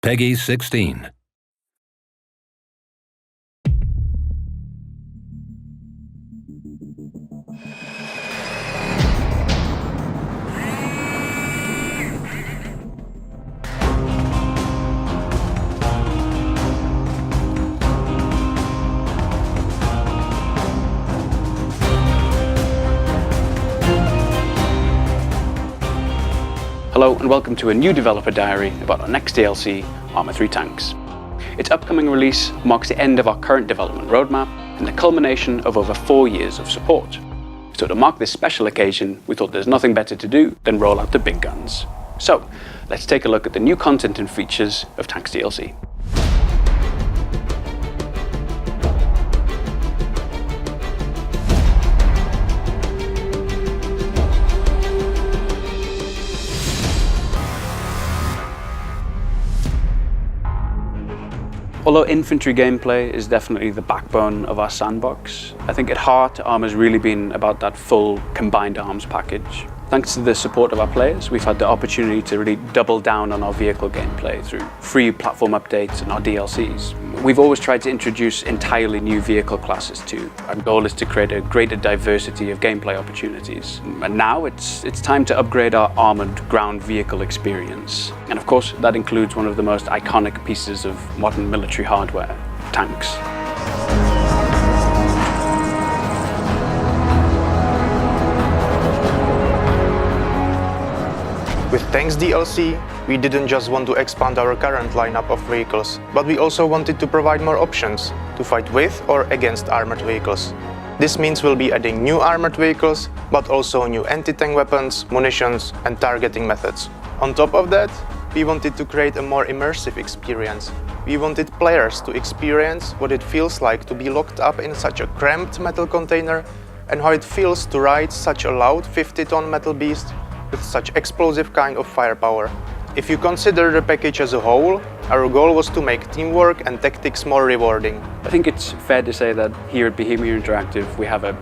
Peggy 16. Hello and welcome to a new developer diary about our next DLC, Arma 3 Tanks. Its upcoming release marks the end of our current development roadmap and the culmination of over 4 years of support. So to mark this special occasion, we thought there's nothing better to do than roll out the big guns. So let's take a look at the new content and features of Tanks DLC. Although infantry gameplay is definitely the backbone of our sandbox, I think at heart Arma's really been about that full combined arms package. Thanks to the support of our players, we've had the opportunity to really double down on our vehicle gameplay through free platform updates and our DLCs. We've always tried to introduce entirely new vehicle classes too. Our goal is to create a greater diversity of gameplay opportunities. And now it's time to upgrade our armored ground vehicle experience. And of course, that includes one of the most iconic pieces of modern military hardware, tanks. With Tanks DLC, we didn't just want to expand our current lineup of vehicles, but we also wanted to provide more options to fight with or against armored vehicles. This means we'll be adding new armored vehicles, but also new anti-tank weapons, munitions, and targeting methods. On top of that, we wanted to create a more immersive experience. We wanted players to experience what it feels like to be locked up in such a cramped metal container and how it feels to ride such a loud 50-ton metal beast with such explosive kind of firepower. If you consider the package as a whole, our goal was to make teamwork and tactics more rewarding. I think it's fair to say that here at Bohemia Interactive we have a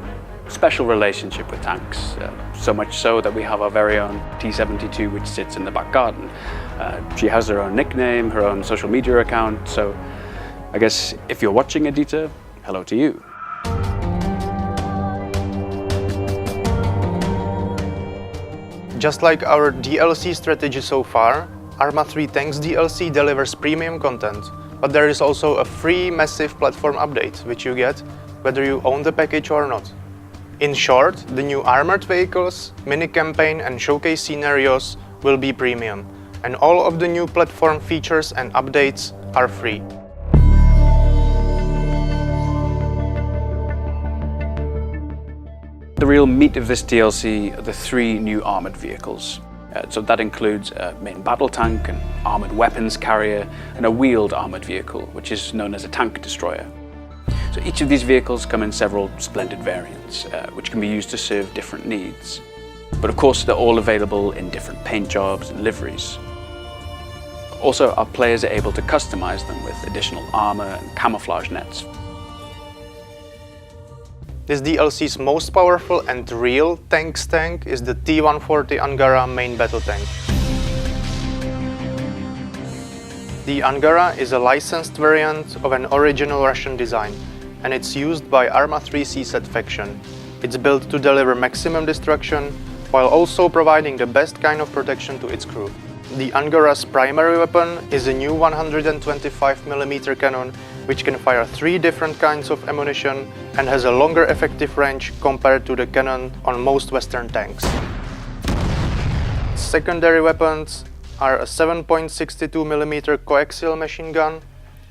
special relationship with tanks, so much so that we have our very own T-72 which sits in the back garden. She has her own nickname, her own social media account, so I guess if you're watching, Edita, hello to you. Just like our DLC strategy so far, Arma 3 Tanks DLC delivers premium content, but there is also a free massive platform update which you get whether you own the package or not. In short, the new armored vehicles, mini-campaign and showcase scenarios will be premium, and all of the new platform features and updates are free. The real meat of this DLC are the 3 new armoured vehicles. So that includes a main battle tank, an armoured weapons carrier, and a wheeled armoured vehicle, which is known as a tank destroyer. So each of these vehicles come in several splendid variants, which can be used to serve different needs. But of course, they're all available in different paint jobs and liveries. Also, our players are able to customize them with additional armour and camouflage nets. This DLC's most powerful and real tanks tank is the T-140 Angara main battle tank. The Angara is a licensed variant of an original Russian design, and it's used by Arma 3 CSAT faction. It's built to deliver maximum destruction, while also providing the best kind of protection to its crew. The Angara's primary weapon is a new 125mm cannon, which can fire 3 different kinds of ammunition and has a longer effective range compared to the cannon on most Western tanks. Secondary weapons are a 7.62mm coaxial machine gun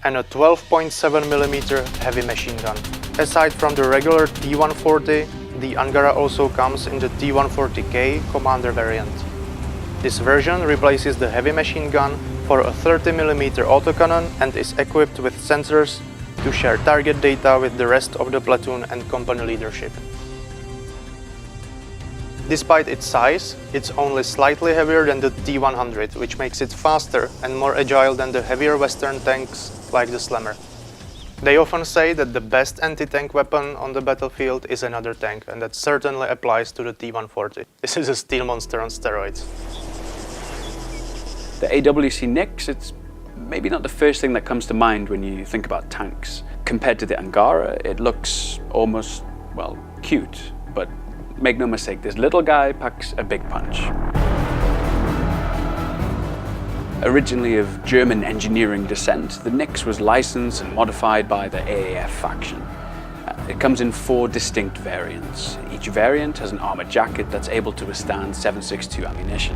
and a 12.7mm heavy machine gun. Aside from the regular T-140, the Angara also comes in the T-140K Commander variant. This version replaces the heavy machine gun for a 30mm autocannon and is equipped with sensors to share target data with the rest of the platoon and company leadership. Despite its size, it's only slightly heavier than the T-100, which makes it faster and more agile than the heavier Western tanks like the Slammer. They often say that the best anti-tank weapon on the battlefield is another tank, and that certainly applies to the T-140. This is a steel monster on steroids. The AWC Nix, it's maybe not the first thing that comes to mind when you think about tanks. Compared to the Angara, it looks almost, well, cute, but make no mistake, this little guy packs a big punch. Originally of German engineering descent, the Nix was licensed and modified by the AAF faction. It comes in 4 distinct variants. Each variant has an armored jacket that's able to withstand 7.62 ammunition.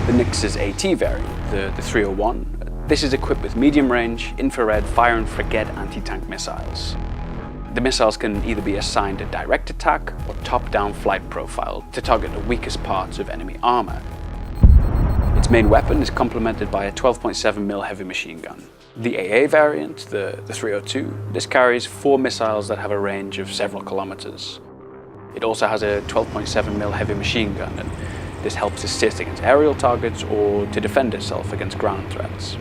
The Nix's AT variant, the 301, this is equipped with medium-range, infrared, fire and forget anti-tank missiles. The missiles can either be assigned a direct attack or top-down flight profile to target the weakest parts of enemy armor. Its main weapon is complemented by a 12.7mm heavy machine gun. The AA variant, the 302, this carries 4 missiles that have a range of several kilometers. It also has a 12.7mm heavy machine gun, and this helps assist against aerial targets or to defend itself against ground threats.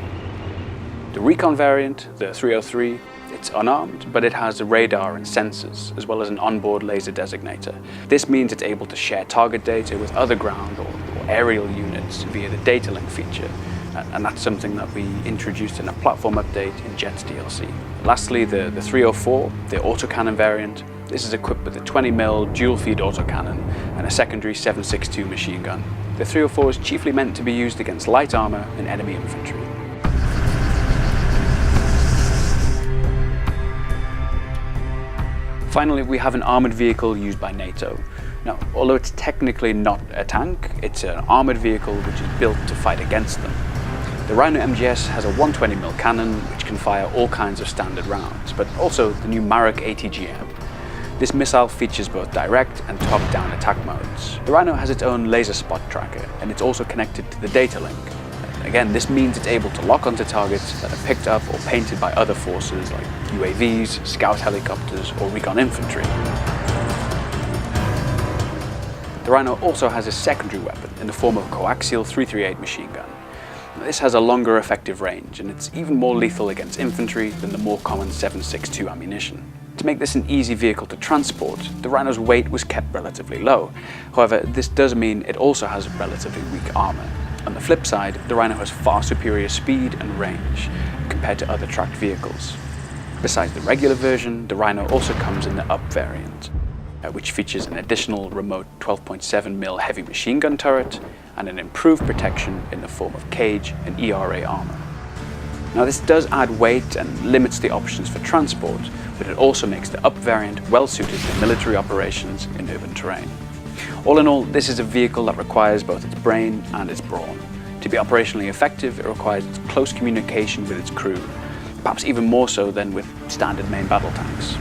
The Recon variant, the 303, it's unarmed, but it has a radar and sensors, as well as an onboard laser designator. This means it's able to share target data with other ground or aerial units via the data link feature, and that's something that we introduced in a platform update in Jets DLC. Lastly, the 304, the autocannon variant, this is equipped with a 20mm dual-feed autocannon and a secondary 7.62 machine gun. The 304 is chiefly meant to be used against light armor and enemy infantry. Finally, we have an armored vehicle used by NATO. Now, although it's technically not a tank, it's an armored vehicle which is built to fight against them. The Rhino MGS has a 120mm cannon which can fire all kinds of standard rounds, but also the new Marek ATGM. This missile features both direct and top-down attack modes. The Rhino has its own laser spot tracker, and it's also connected to the data link. Again, this means it's able to lock onto targets that are picked up or painted by other forces like UAVs, scout helicopters, or recon infantry. The Rhino also has a secondary weapon in the form of a coaxial 338 machine gun. This has a longer effective range, and it's even more lethal against infantry than the more common 7.62 ammunition. To make this an easy vehicle to transport, the Rhino's weight was kept relatively low. However, this does mean it also has relatively weak armor. On the flip side, the Rhino has far superior speed and range compared to other tracked vehicles. Besides the regular version, the Rhino also comes in the Up variant, which features an additional remote 12.7mm heavy machine gun turret and an improved protection in the form of cage and ERA armor. Now, this does add weight and limits the options for transport, but it also makes the Up variant well suited to military operations in urban terrain. All in all, this is a vehicle that requires both its brain and its brawn. To be operationally effective, it requires close communication with its crew, perhaps even more so than with standard main battle tanks.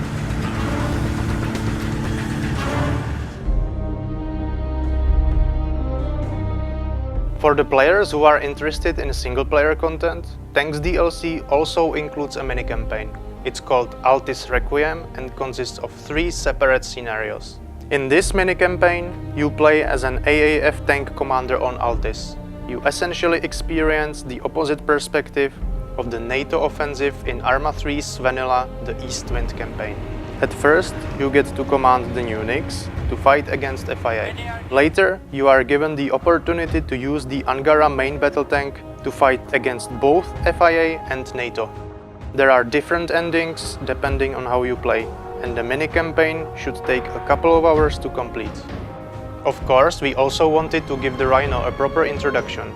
For the players who are interested in single-player content, Tanks DLC also includes a mini-campaign. It's called Altis Requiem and consists of 3 separate scenarios. In this mini-campaign, you play as an AAF tank commander on Altis. You essentially experience the opposite perspective of the NATO offensive in Arma 3's vanilla The East Wind campaign. At first, you get to command the new Nix to fight against FIA. Later, you are given the opportunity to use the Angara main battle tank to fight against both FIA and NATO. There are different endings depending on how you play, and the mini-campaign should take a couple of hours to complete. Of course, we also wanted to give the Rhino a proper introduction.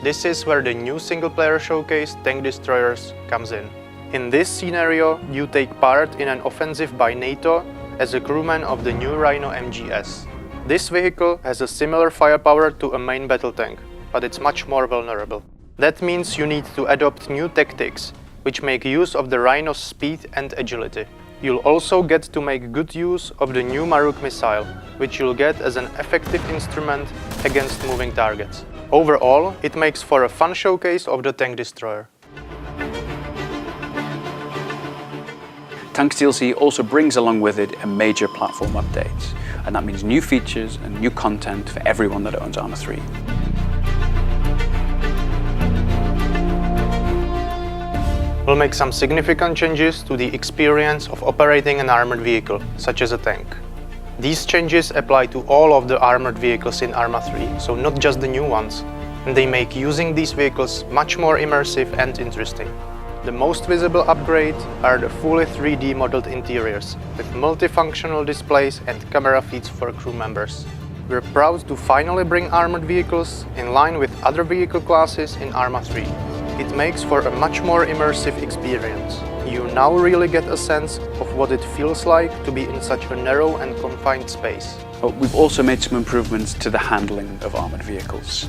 This is where the new single-player showcase Tank Destroyers comes in. In this scenario, you take part in an offensive by NATO as a crewman of the new Rhino MGS. This vehicle has a similar firepower to a main battle tank, but it's much more vulnerable. That means you need to adopt new tactics, which make use of the Rhino's speed and agility. You'll also get to make good use of the new Maruk missile, which you'll get as an effective instrument against moving targets. Overall, it makes for a fun showcase of the Tank Destroyer. Tanks DLC also brings along with it a major platform update, and that means new features and new content for everyone that owns Arma 3. We'll make some significant changes to the experience of operating an armored vehicle, such as a tank. These changes apply to all of the armored vehicles in Arma 3, so not just the new ones. and they make using these vehicles much more immersive and interesting. The most visible upgrade are the fully 3D modeled interiors, with multifunctional displays and camera feeds for crew members. We're proud to finally bring armored vehicles in line with other vehicle classes in Arma 3. It makes for a much more immersive experience. You now really get a sense of what it feels like to be in such a narrow and confined space. We've also made some improvements to the handling of armored vehicles.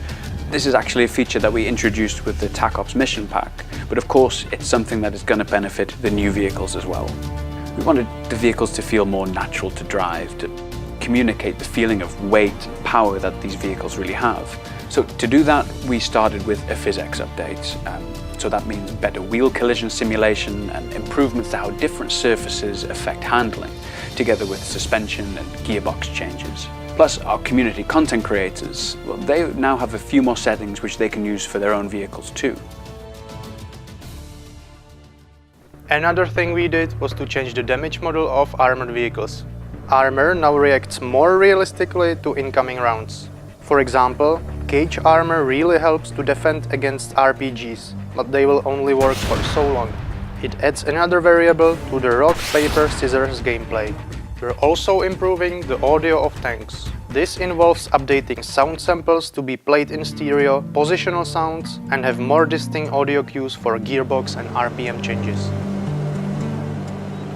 This is actually a feature that we introduced with the TAC Ops mission pack, but of course it's something that is going to benefit the new vehicles as well. We wanted the vehicles to feel more natural to drive, to communicate the feeling of weight and power that these vehicles really have. So to do that, we started with a PhysX update. So that means better wheel collision simulation and improvements to how different surfaces affect handling, together with suspension and gearbox changes. Plus, our community content creators, well, they now have a few more settings which they can use for their own vehicles too. Another thing we did was to change the damage model of armored vehicles. Armor now reacts more realistically to incoming rounds. For example, cage armor really helps to defend against RPGs, but they will only work for so long. It adds another variable to the rock, paper, scissors gameplay. We're also improving the audio of tanks. This involves updating sound samples to be played in stereo, positional sounds, and have more distinct audio cues for gearbox and RPM changes.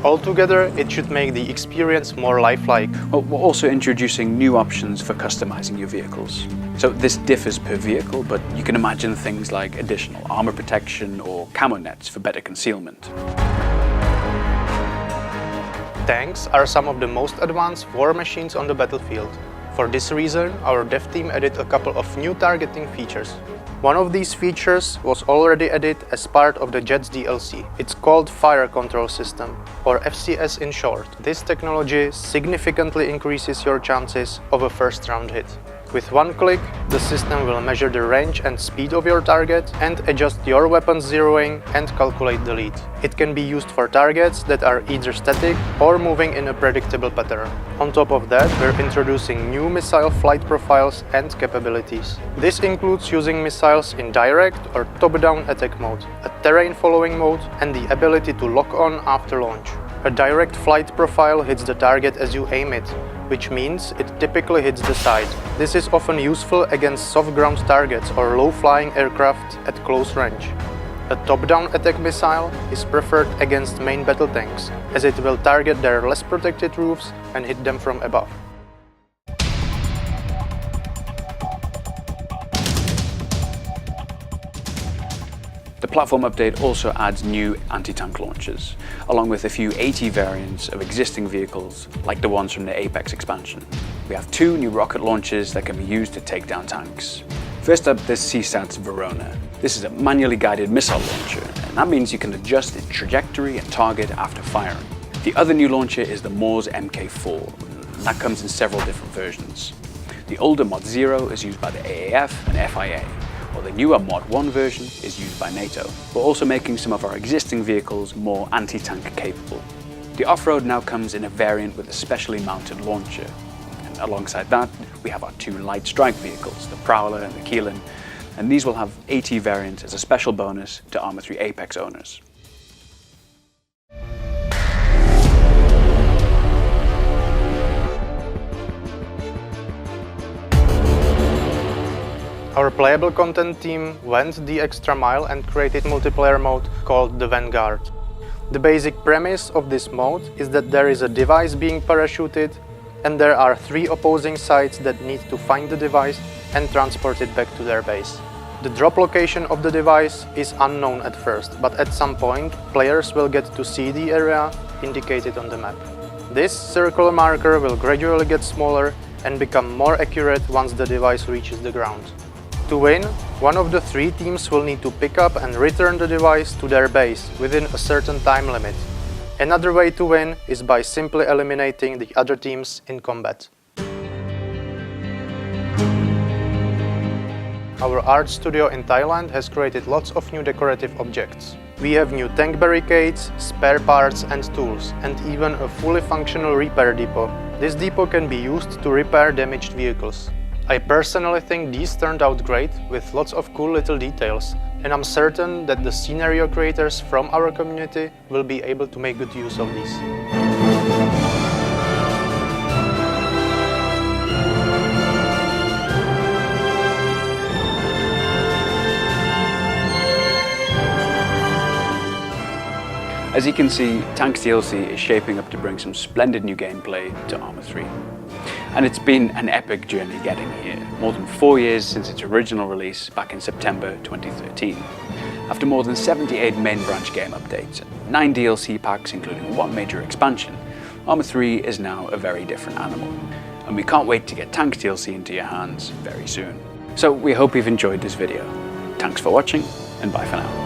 Altogether, it should make the experience more lifelike. Well, we're also introducing new options for customizing your vehicles. So this differs per vehicle, but you can imagine things like additional armor protection or camo nets for better concealment. Tanks are some of the most advanced war machines on the battlefield. For this reason, our dev team added a couple of new targeting features. One of these features was already added as part of the Jets DLC. It's called Fire Control System, or FCS in short. This technology significantly increases your chances of a first round hit. With one click, the system will measure the range and speed of your target and adjust your weapon's zeroing and calculate the lead. It can be used for targets that are either static or moving in a predictable pattern. On top of that, we're introducing new missile flight profiles and capabilities. This includes using missiles in direct or top-down attack mode, a terrain following mode, and the ability to lock on after launch. A direct flight profile hits the target as you aim it, which means it typically hits the side. This is often useful against soft ground targets or low-flying aircraft at close range. A top-down attack missile is preferred against main battle tanks, as it will target their less protected roofs and hit them from above. The platform update also adds new AntiTank Launchers, along with a few AT variants of existing vehicles, like the ones from the Apex expansion. We have two new rocket launchers that can be used to take down tanks. First up, there's CSAT's Verona. This is a manually guided missile launcher, and that means you can adjust its trajectory and target after firing. The other new launcher is the Moore's MK4, and that comes in several different versions. The older Mod 0 is used by the AAF and FIA, while the newer Mod 1 version is used by NATO. We're also making some of our existing vehicles more anti-tank capable. The off-road now comes in a variant with a specially mounted launcher. And alongside that, we have our two light strike vehicles, the Prowler and the Keelan, and these will have AT variants as a special bonus to Arma 3 Apex owners. Our playable content team went the extra mile and created multiplayer mode called the Vanguard. The basic premise of this mode is that there is a device being parachuted and there are three opposing sides that need to find the device and transport it back to their base. The drop location of the device is unknown at first, but at some point players will get to see the area indicated on the map. This circular marker will gradually get smaller and become more accurate once the device reaches the ground. To win, one of the three teams will need to pick up and return the device to their base within a certain time limit. Another way to win is by simply eliminating the other teams in combat. Our art studio in Thailand has created lots of new decorative objects. We have new tank barricades, spare parts and tools, and even a fully functional repair depot. This depot can be used to repair damaged vehicles. I personally think these turned out great with lots of cool little details, and I'm certain that the scenario creators from our community will be able to make good use of these. As you can see, Tanks DLC is shaping up to bring some splendid new gameplay to Arma 3. And it's been an epic journey getting here, more than 4 years since its original release back in September 2013. After more than 78 main branch game updates and 9 DLC packs including 1 major expansion, Arma 3 is now a very different animal. And we can't wait to get Tanks DLC into your hands very soon. So we hope you've enjoyed this video. Thanks for watching, and bye for now.